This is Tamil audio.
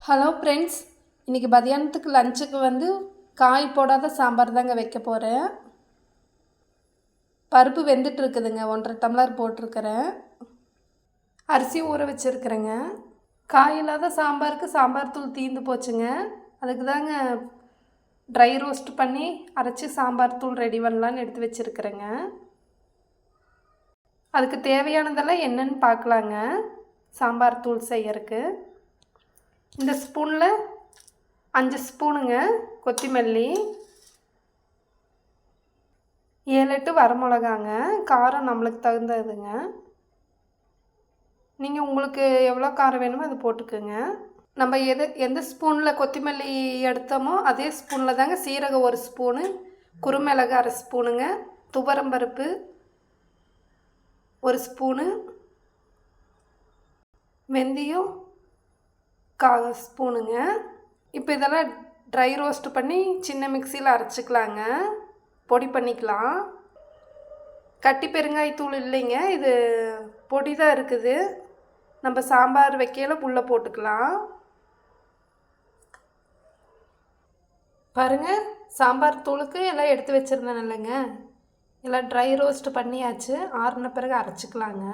ஹலோ ஃப்ரெண்ட்ஸ், இன்றைக்கி மதியானத்துக்கு லஞ்சுக்கு வந்து காய் போடாத சாம்பார் தாங்க வைக்க போகிறேன். பருப்பு வெந்துட்டு இருக்குதுங்க, 1.5 டம்ளர் போட்டிருக்கிறேன். அரிசி ஊற வச்சுருக்கிறேங்க. காய் இல்லாத சாம்பாருக்கு சாம்பார் தூள் தீர்ந்து போச்சுங்க. அதுக்கு தாங்க ட்ரை ரோஸ்ட் பண்ணி அரைச்சி சாம்பார் தூள் ரெடி பண்ணலான்னு எடுத்து வச்சுருக்கிறேங்க. அதுக்கு தேவையானதெல்லாம் என்னென்னு பார்க்கலாங்க. சாம்பார் தூள் செய்யறதுக்கு இந்த ஸ்பூனில் 5 ஸ்பூனுங்க கொத்தமல்லி, 7-8 வரமிளகாங்க. காரம் நம்மளுக்கு தகுந்ததுங்க. நீங்கள் உங்களுக்கு எவ்வளோ காரம் வேணுமோ அது போட்டுக்குங்க. நம்ம எந்த ஸ்பூனில் கொத்தமல்லி எடுத்தோமோ அதே ஸ்பூனில் தாங்க சீரகம் 1 ஸ்பூனு, குறுமிளகு 1/2 ஸ்பூனுங்க, துவரம்பருப்பு 1 ஸ்பூனு, வெந்தயம் 1/4 ஸ்பூனுங்க. இப்போ இதெல்லாம் ட்ரை ரோஸ்ட் பண்ணி சின்ன மிக்சியில் அரைச்சிக்கலாங்க, பொடி பண்ணிக்கலாம். கட்டி பெருங்காயத்தூள் இல்லைங்க, இது பொடி தான் இருக்குது. நம்ம சாம்பார் வைக்கையில் உள்ளே போட்டுக்கலாம். பாருங்கள், சாம்பார் தூளுக்கு எல்லாம் எடுத்து வச்சுருந்தேன் இல்லைங்க, எல்லாம் ட்ரை ரோஸ்ட் பண்ணியாச்சு. ஆறின பிறகு அரைச்சிக்கலாங்க.